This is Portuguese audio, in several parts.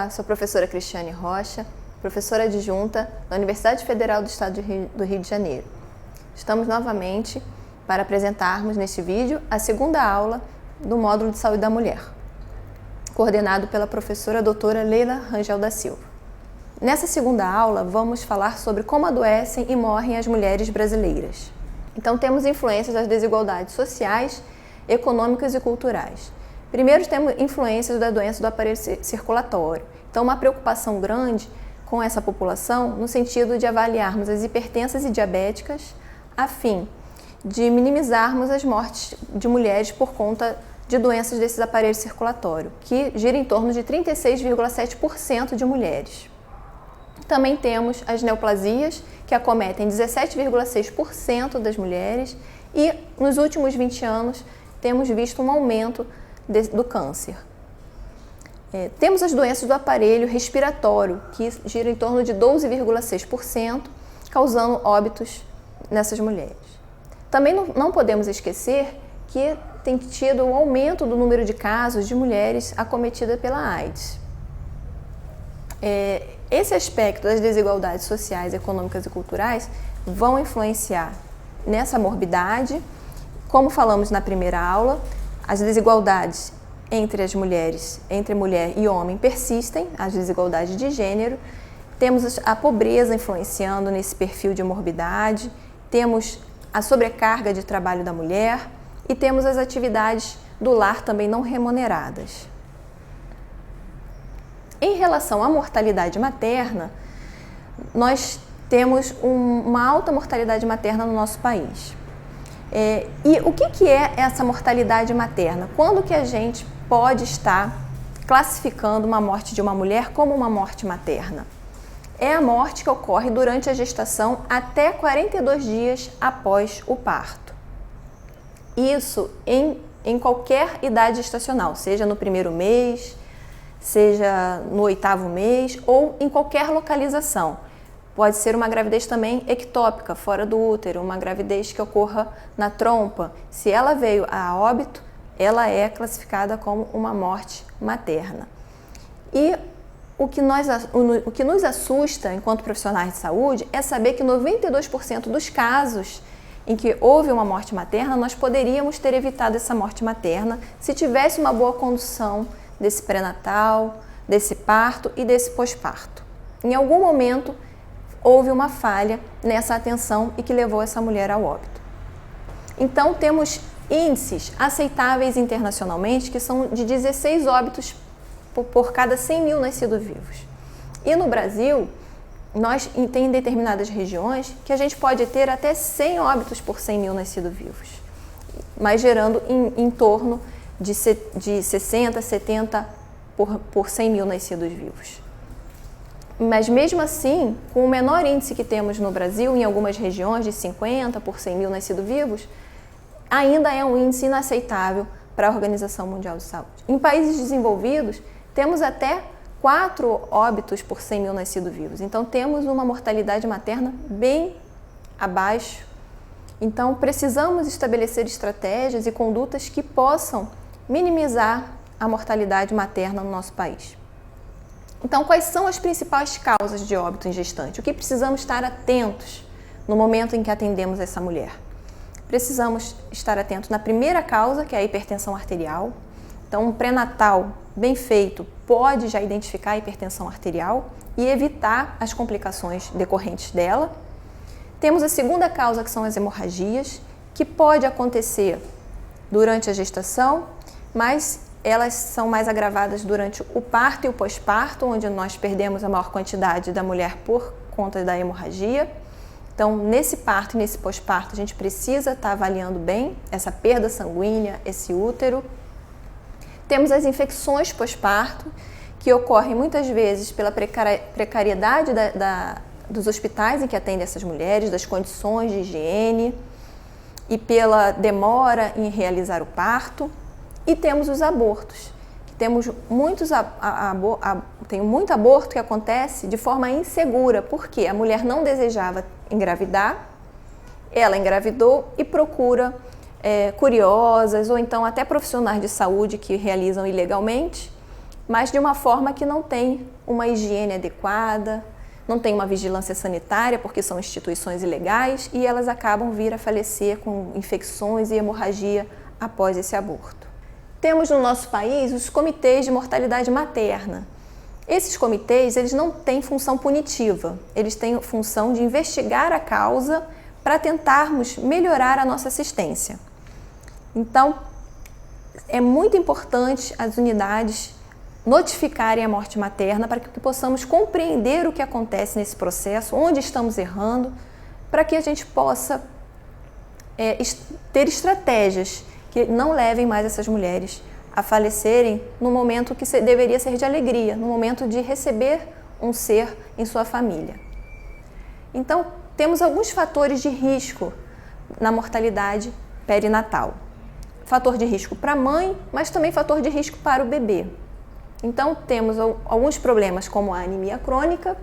Olá, sou a professora Cristiane Rocha, professora adjunta da Universidade Federal do Estado do Rio de Janeiro. Estamos novamente para apresentarmos neste vídeo a segunda aula do módulo de saúde da mulher, coordenado pela professora doutora Leila Rangel da Silva. Nessa segunda aula, vamos falar sobre como adoecem e morrem as mulheres brasileiras. Então, temos influências das desigualdades sociais, econômicas e culturais. Primeiro, temos influências da doença do aparelho circulatório. Então, uma preocupação grande com essa população no sentido de avaliarmos as hipertensas e diabéticas a fim de minimizarmos as mortes de mulheres por conta de doenças desses aparelhos circulatórios, que gira em torno de 36,7% de mulheres. Também temos as neoplasias, que acometem 17,6% das mulheres, e nos últimos 20 anos temos visto um aumento do câncer. Temos as doenças do aparelho respiratório, que gira em torno de 12,6%, causando óbitos nessas mulheres. Também não podemos esquecer que tem tido um aumento do número de casos de mulheres acometidas pela AIDS. Esse aspecto das desigualdades sociais, econômicas e culturais vão influenciar nessa morbidade. Como falamos na primeira aula, as desigualdades entre as mulheres, entre mulher e homem persistem, as desigualdades de gênero. Temos a pobreza influenciando nesse perfil de morbidade, temos a sobrecarga de trabalho da mulher e temos as atividades do lar também não remuneradas. Em relação à mortalidade materna, nós temos uma alta mortalidade materna no nosso país. E o que é essa mortalidade materna? Quando que a gente pode estar classificando uma morte de uma mulher como uma morte materna? É a morte que ocorre durante a gestação até 42 dias após o parto. Isso em qualquer idade gestacional, seja no primeiro mês, seja no 8º mês ou em qualquer localização. Pode ser uma gravidez também ectópica, fora do útero, uma gravidez que ocorra na trompa. Se ela veio a óbito, ela é classificada como uma morte materna. E o que nos assusta enquanto profissionais de saúde é saber que 92% dos casos em que houve uma morte materna, nós poderíamos ter evitado essa morte materna se tivesse uma boa condução desse pré-natal, desse parto e desse pós-parto. Em algum momento, houve uma falha nessa atenção e que levou essa mulher ao óbito. Então, temos índices aceitáveis internacionalmente, que são de 16 óbitos por cada 100 mil nascidos vivos. E no Brasil, tem determinadas regiões que a gente pode ter até 100 óbitos por 100 mil nascidos vivos, mas gerando em torno de 60, 70 por 100 mil nascidos vivos. Mas mesmo assim, com o menor índice que temos no Brasil, em algumas regiões de 50 por 100 mil nascidos vivos, ainda é um índice inaceitável para a Organização Mundial de Saúde. Em países desenvolvidos, temos até 4 óbitos por 100 mil nascidos vivos. Então, temos uma mortalidade materna bem abaixo. Então, precisamos estabelecer estratégias e condutas que possam minimizar a mortalidade materna no nosso país. Então, quais são as principais causas de óbito em gestante? O que precisamos estar atentos no momento em que atendemos essa mulher? Precisamos estar atentos na primeira causa, que é a hipertensão arterial. Então, um pré-natal bem feito pode já identificar a hipertensão arterial e evitar as complicações decorrentes dela. Temos a segunda causa, que são as hemorragias, que pode acontecer durante a gestação, mas elas são mais agravadas durante o parto e o pós-parto, onde nós perdemos a maior quantidade da mulher por conta da hemorragia. Então, nesse parto e nesse pós-parto, a gente precisa estar avaliando bem essa perda sanguínea, esse útero. Temos as infecções pós-parto, que ocorrem muitas vezes pela precariedade dos hospitais em que atendem essas mulheres, das condições de higiene e pela demora em realizar o parto. E temos os abortos, que temos tem muito aborto que acontece de forma insegura, porque a mulher não desejava engravidar, ela engravidou e procura curiosas ou então até profissionais de saúde que realizam ilegalmente mas de uma forma que não tem uma higiene adequada, não tem uma vigilância sanitária, porque são instituições ilegais, e elas acabam vir a falecer com infecções e hemorragia após esse aborto. Temos no nosso país os comitês de mortalidade materna. Esses comitês, eles não têm função punitiva, eles têm função de investigar a causa para tentarmos melhorar a nossa assistência. Então, é muito importante as unidades notificarem a morte materna para que possamos compreender o que acontece nesse processo, onde estamos errando, para que a gente possa ter estratégias que não levem mais essas mulheres a falecerem no momento que deveria ser de alegria, no momento de receber um ser em sua família. Então, temos alguns fatores de risco na mortalidade perinatal. Fator de risco para a mãe, mas também fator de risco para o bebê. Então, temos alguns problemas como a anemia crônica,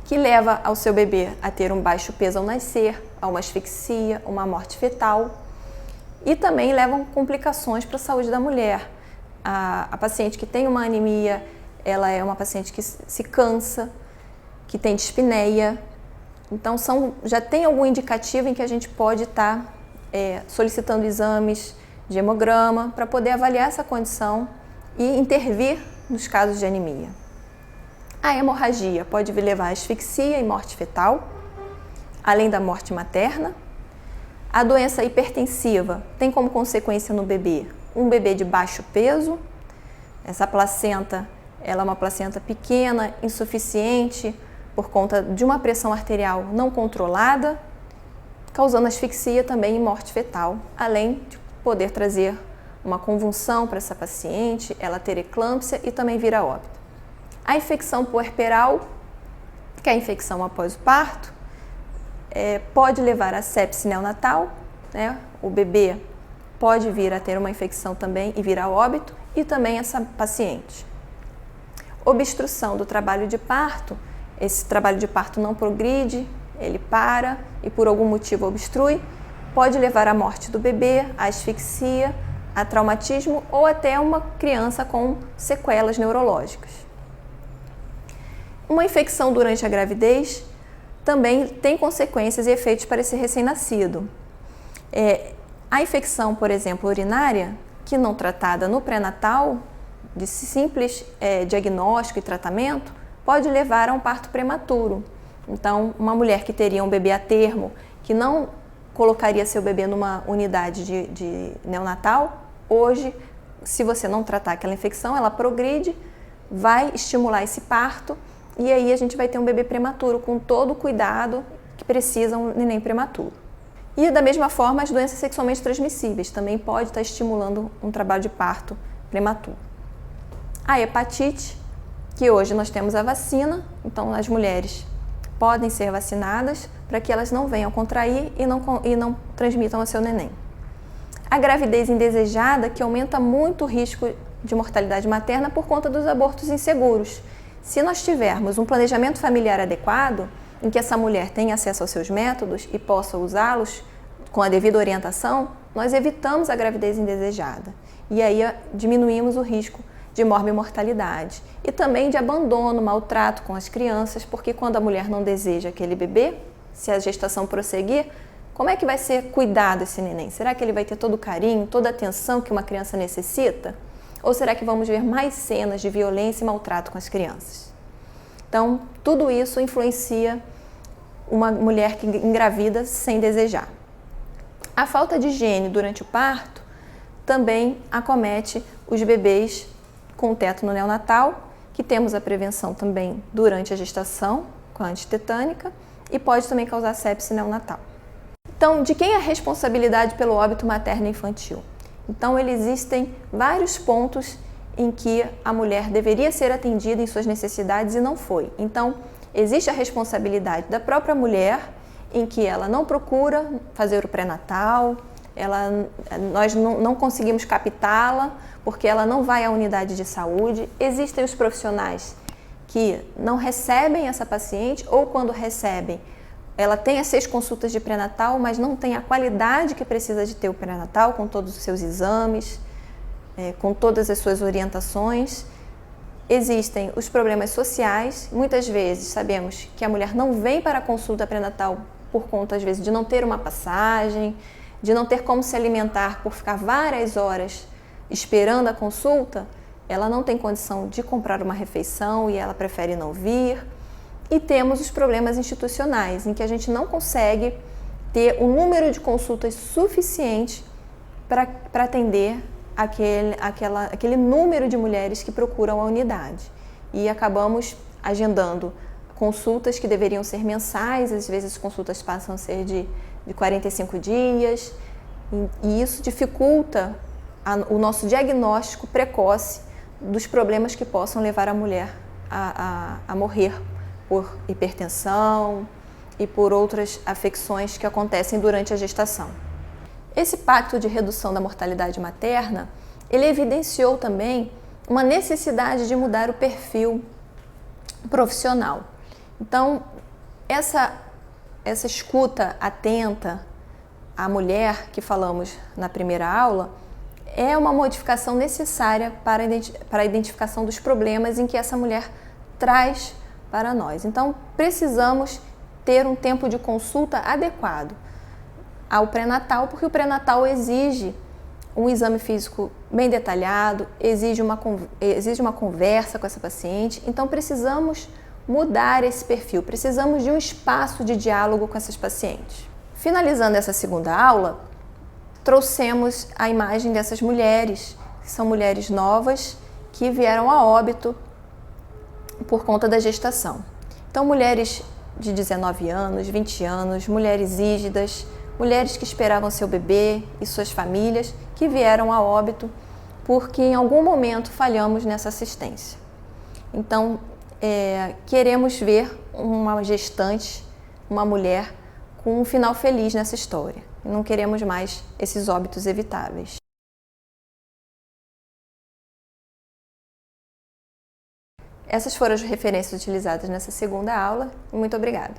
que leva ao seu bebê a ter um baixo peso ao nascer, a uma asfixia, uma morte fetal, e também levam complicações para a saúde da mulher. A paciente que tem uma anemia, ela é uma paciente que se cansa, que tem dispneia. Então, já tem algum indicativo em que a gente pode estar solicitando exames de hemograma para poder avaliar essa condição e intervir nos casos de anemia. A hemorragia pode levar à asfixia e morte fetal, além da morte materna. A doença hipertensiva tem como consequência no bebê um bebê de baixo peso. Essa placenta, ela é uma placenta pequena, insuficiente, por conta de uma pressão arterial não controlada, causando asfixia também e morte fetal, além de poder trazer uma convulsão para essa paciente, ela ter eclâmpsia e também vir a óbito. A infecção puerperal, que é a infecção após o parto, pode levar a sepse neonatal, né? O bebê pode vir a ter uma infecção também e vir a óbito, e também essa paciente. Obstrução do trabalho de parto, esse trabalho de parto não progride, ele para e por algum motivo obstrui, pode levar à morte do bebê, à asfixia, a traumatismo ou até uma criança com sequelas neurológicas. Uma infecção durante a gravidez também tem consequências e efeitos para esse recém-nascido. A infecção, por exemplo, urinária, que não tratada no pré-natal, de simples diagnóstico e tratamento, pode levar a um parto prematuro. Então, uma mulher que teria um bebê a termo, que não colocaria seu bebê numa unidade de neonatal, hoje, se você não tratar aquela infecção, ela progride, vai estimular esse parto e aí a gente vai ter um bebê prematuro com todo o cuidado que precisa um neném prematuro. E da mesma forma, as doenças sexualmente transmissíveis também pode estar estimulando um trabalho de parto prematuro. A hepatite, que hoje nós temos a vacina, então as mulheres podem ser vacinadas para que elas não venham contrair e não transmitam ao seu neném. A gravidez indesejada, que aumenta muito o risco de mortalidade materna por conta dos abortos inseguros. Se nós tivermos um planejamento familiar adequado, em que essa mulher tenha acesso aos seus métodos e possa usá-los com a devida orientação, nós evitamos a gravidez indesejada e aí diminuímos o risco de morbimortalidade e também de abandono, maltrato com as crianças, porque quando a mulher não deseja aquele bebê, se a gestação prosseguir, como é que vai ser cuidado esse neném? Será que ele vai ter todo o carinho, toda a atenção que uma criança necessita? Ou será que vamos ver mais cenas de violência e maltrato com as crianças? Então, tudo isso influencia uma mulher que engravida sem desejar. A falta de higiene durante o parto também acomete os bebês com tétano neonatal, que temos a prevenção também durante a gestação com a antitetânica e pode também causar sepse neonatal. Então, de quem é a responsabilidade pelo óbito materno e infantil? Então, existem vários pontos em que a mulher deveria ser atendida em suas necessidades e não foi. Então, existe a responsabilidade da própria mulher, em que ela não procura fazer o pré-natal, nós não conseguimos captá-la, porque ela não vai à unidade de saúde. Existem os profissionais que não recebem essa paciente, ou quando recebem, ela tem as 6 consultas de pré-natal, mas não tem a qualidade que precisa de ter o pré-natal, com todos os seus exames, com todas as suas orientações. Existem os problemas sociais. Muitas vezes sabemos que a mulher não vem para a consulta pré-natal por conta, às vezes, de não ter uma passagem, de não ter como se alimentar por ficar várias horas esperando a consulta. Ela não tem condição de comprar uma refeição e ela prefere não vir. E temos os problemas institucionais, em que a gente não consegue ter um número de consultas suficiente para atender aquele número de mulheres que procuram a unidade. E acabamos agendando consultas que deveriam ser mensais, às vezes as consultas passam a ser de 45 dias, e isso dificulta o nosso diagnóstico precoce dos problemas que possam levar a mulher a morrer por hipertensão e por outras afecções que acontecem durante a gestação. Esse pacto de redução da mortalidade materna, ele evidenciou também uma necessidade de mudar o perfil profissional. Então, essa escuta atenta à mulher que falamos na primeira aula é uma modificação necessária para a identificação dos problemas em que essa mulher traz para nós. Então, precisamos ter um tempo de consulta adequado ao pré-natal, porque o pré-natal exige um exame físico bem detalhado, exige uma conversa com essa paciente. Então, precisamos mudar esse perfil, precisamos de um espaço de diálogo com essas pacientes. Finalizando essa segunda aula, trouxemos a imagem dessas mulheres, que são mulheres novas que vieram a óbito por conta da gestação. Então, mulheres de 19 anos, 20 anos, mulheres ígidas, mulheres que esperavam seu bebê e suas famílias, que vieram a óbito porque em algum momento falhamos nessa assistência. Então, queremos ver uma gestante, uma mulher, com um final feliz nessa história. E não queremos mais esses óbitos evitáveis. Essas foram as referências utilizadas nessa segunda aula. Muito obrigada.